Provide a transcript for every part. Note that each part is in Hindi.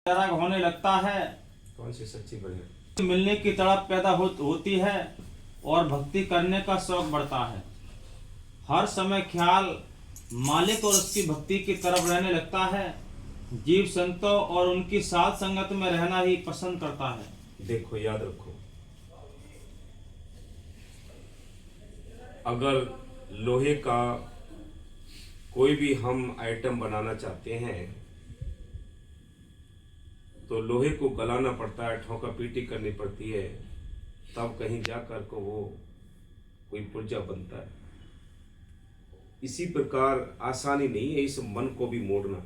बैराग होने लगता है। कौन सी सच्ची बढ़िया मिलने की तड़प पैदा होती है और भक्ति करने का शौक बढ़ता है। हर समय ख्याल मालिक और उसकी भक्ति की तरफ रहने लगता है। जीव संतों और उनकी साथ संगत में रहना ही पसंद करता है। देखो, याद रखो, अगर लोहे का कोई भी हम आइटम बनाना चाहते हैं तो लोहे को गलाना पड़ता है, ठोका पीटी करनी पड़ती है, तब कहीं जाकर को वो कोई पुर्जा बनता है। इसी प्रकार आसानी नहीं है इस मन को भी मोड़ना।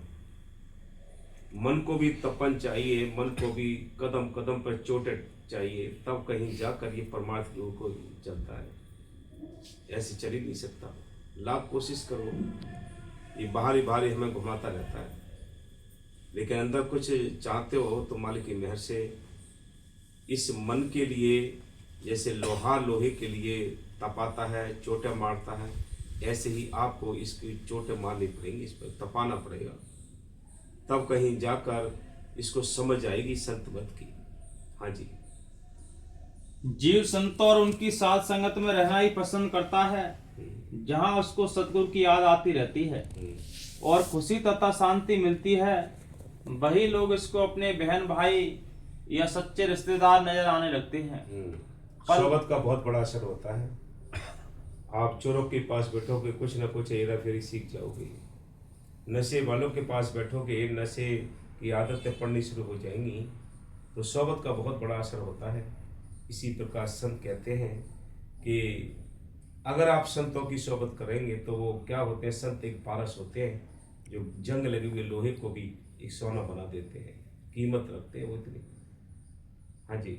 मन को भी तपन चाहिए, मन को भी कदम कदम पर चोट चाहिए, तब कहीं जाकर ये परमार्थ की ओर को चलता है। ऐसे चल ही नहीं सकता। लाख कोशिश करो, ये बाहरी बाहरी हमें घुमाता रहता है, लेकिन अंदर कुछ चाहते हो तो मालिक की मेहर से इस मन के लिए, जैसे लोहा लोहे के लिए तपाता है, चोटें मारता है, ऐसे ही आपको इसकी चोटें मारनी पड़ेंगी, इस पर तपाना पड़ेगा, तब कहीं जाकर इसको समझ आएगी संत मत की। हाँ जी। जीव संतों और उनकी साथ संगत में रहना ही पसंद करता है, जहाँ उसको सतगुरु की याद आती रहती है और खुशी तथा शांति मिलती है। वही लोग इसको अपने बहन भाई या सच्चे रिश्तेदार नजर आने लगते हैं। सोबत का बहुत बड़ा असर होता है। आप चोरों के पास बैठोगे, कुछ न कुछ हेरा फेरी सीख जाओगे। नशे वालों के पास बैठोगे, नशे की आदतें पड़नी शुरू हो जाएंगी, तो सोबत का बहुत बड़ा असर होता है। इसी प्रकार संत कहते हैं कि अगर आप संतों की सोबत करेंगे तो वो क्या होते हैं, संत एक पारस होते हैं जो जंग लगे हुए लोहे को भी एक सोना बना देते हैं, कीमत रखते हैं वो इतनी। हाँ जी।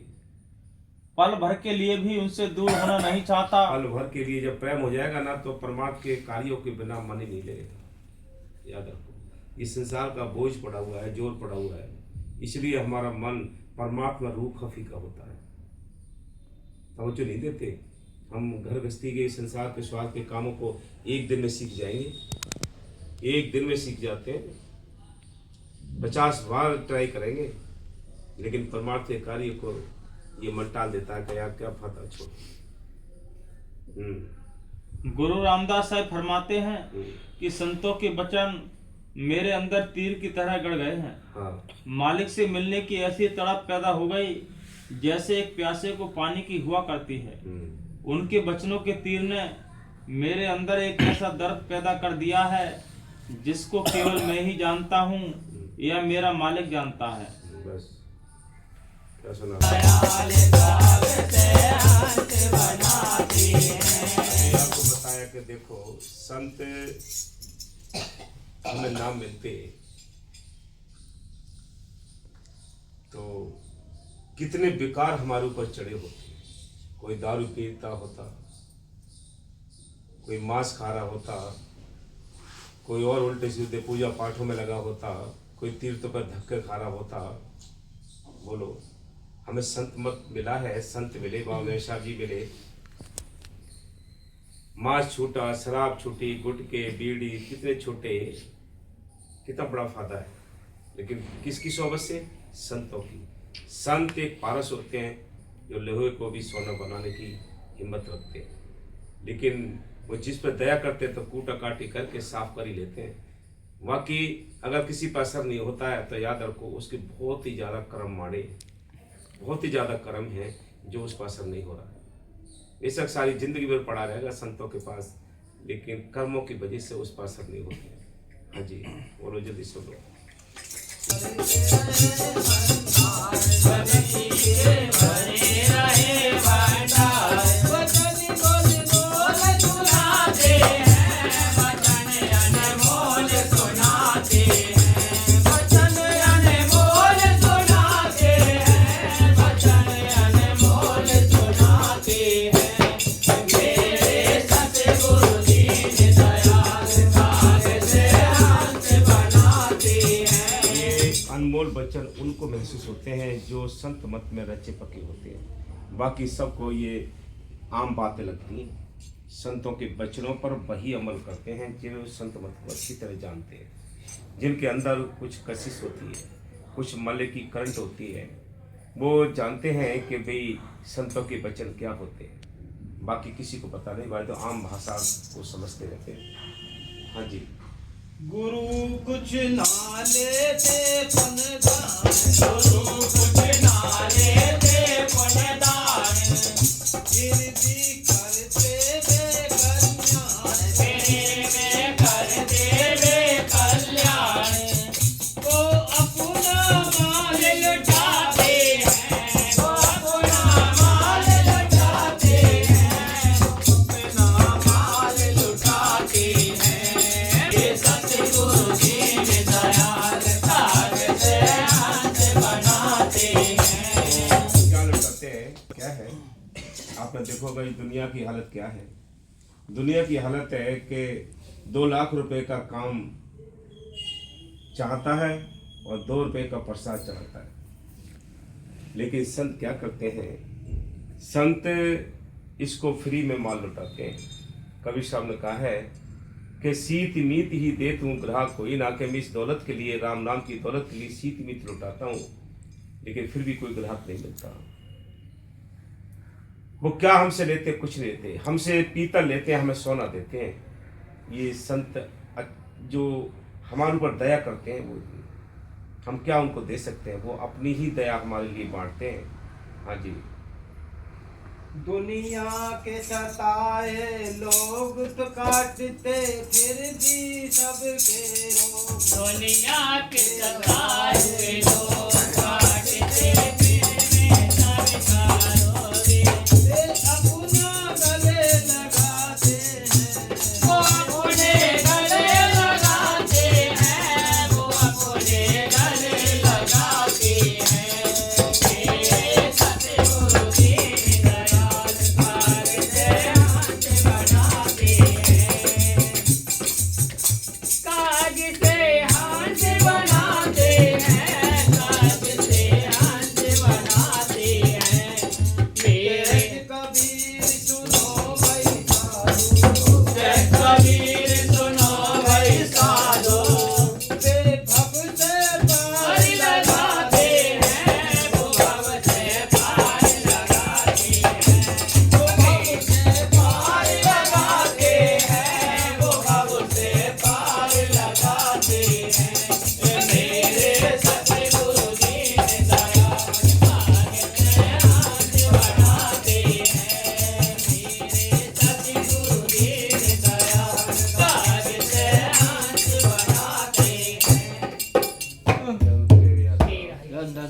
पल भर के लिए भी उनसे दूर होना नहीं चाहता। पल भर के लिए जब प्रेम हो जाएगा ना, तो परमात्मा के कार्यों के बिना मन ही नहीं लगेगा। याद रखो, इस संसार का बोझ पड़ा हुआ है, जोर पड़ा हुआ है, इसलिए हमारा मन परमात्मा रूह खफी का होता है, तवज्जो नहीं देते। हम घर गृहस्थी के संसार के स्वार्थ के कामों को एक दिन में सीख जाएंगे, एक दिन में सीख जाते हैं, 50 बार ट्राई करेंगे, लेकिन परमार्थ के कार्य को ये मन टाल देता है कि यार क्या फायदा, छोड़। गुरु रामदास साहब फरमाते हैं कि संतों के वचन मेरे अंदर तीर की तरह गड़ गए हैं। हाँ। मालिक से मिलने की ऐसी तड़प पैदा हो गई जैसे एक प्यासे को पानी की हुआ करती है। उनके वचनों के तीर ने मेरे अंदर एक ऐसा दर्द पैदा कर दिया है जिसको केवल मैं ही जानता हूँ या मेरा मालिक जानता है। बस क्या सुना आपको बताया कि देखो, संत हमें ना मिलते तो कितने बेकार हमारे ऊपर चढ़े होते। कोई दारू पीता होता, कोई मांस खा रहा होता, कोई और उल्टे सीधे पूजा पाठों में लगा होता, कोई तीर्थ पर धक्के खा रहा होता। बोलो, हमें संत मत मिला है, संत मिले, बाबा शाह जी मिले, मांस छूटा, शराब छूटी, गुटके बीड़ी कितने छोटे, कितना बड़ा फायदा है। लेकिन किसकी सोबत से? संतों की। संत एक पारस होते हैं जो लोहे को भी सोना बनाने की हिम्मत रखते हैं, लेकिन वो जिस पर दया करते हैं तो कूटा काटी करके साफ कर ही लेते हैं। बाकी अगर किसी पर असर नहीं होता है तो याद रखो, उसके बहुत ही ज़्यादा कर्म माड़े, बहुत ही ज़्यादा कर्म है जो उस पर असर नहीं हो रहा है। बेशक सारी जिंदगी भर पड़ा रहेगा संतों के पास, लेकिन कर्मों की वजह से उस पर असर नहीं होता है। हाँ जी, बोलो जल्दी सुनो। अनमोल वचन उनको महसूस होते हैं जो संत मत में रचे पके होते हैं। बाकी सबको ये आम बातें लगती हैं। संतों के वचनों पर वही अमल करते हैं जो संत मत को अच्छी तरह जानते हैं, जिनके अंदर कुछ कशिश होती है, कुछ मल्ले की करंट होती है, वो जानते हैं कि भाई संतों के वचन क्या होते हैं, बाकी किसी को पता नहीं, भाई तो आम भाषा को समझते रहते हैं। हाँ जी। गुरु कुछ ना लेते पनदान, गुरु कुछ ना लेते पनदान, फिर भी करते वे कल्याण, फिर वे करते वे कल्याण। वो अपना माल लुटाते हैं, वो अपना माल लुटाते हैं, अपना माल लुटाते हैं। ये सतगुरु जी ने दयाल काग से अंत बनाते हैं। क्या लुटाते हैं? क्या है? आपने देखो भाई दुनिया की हालत क्या है। दुनिया की हालत है कि 2 लाख रुपए का काम चाहता है और 2 रुपए का प्रसाद चाहता है। लेकिन संत क्या करते हैं? संत इसको फ्री में माल लुटाते हैं। कबीर साहब ने कहा है कि सीत मीत ही दे तू ग्राहक कोई ना, कि मैं इस दौलत के लिए, राम नाम की दौलत के लिए सीत मीत लुटाता हूँ, लेकिन फिर भी कोई ग्राहक नहीं मिलता। वो क्या हमसे लेते? कुछ नहीं लेते। हमसे पीतल लेते हैं, हमें सोना देते हैं। ये संत जो हमारे ऊपर दया करते हैं, वो हम क्या उनको दे सकते हैं? वो अपनी ही दया हमारे लिए बांटते हैं। हाँ जी। दुनिया के सताए लोग तो काटते, फिर भी सबके रोग। दुनिया के सताए लोग काटते, फिर भी सबका रोग। वे अपना गले लगाते हैं, वो अपने गले लगाते हैं, वो अपने गले लगाते हैं। ये सतगुरु जी दयाल काग से अंत बनाते हैं, काग से अंत बनाते हैं, काग से अंत बनाते हैं। मेरे कबीर सुनो भाई साधो, कबीर सुनो भाई साधो, वे भव से पार लगाते हैं, वो भव से पार लगाते हैं, वो भव से पार लगाते हैं, वो भव से पार लगाते हैं। मेरे सतगुरु जी ने दया काग से अंत बनाते हैं, मेरे सतगुरु जी ने दया काग से अंत बनाते हैं।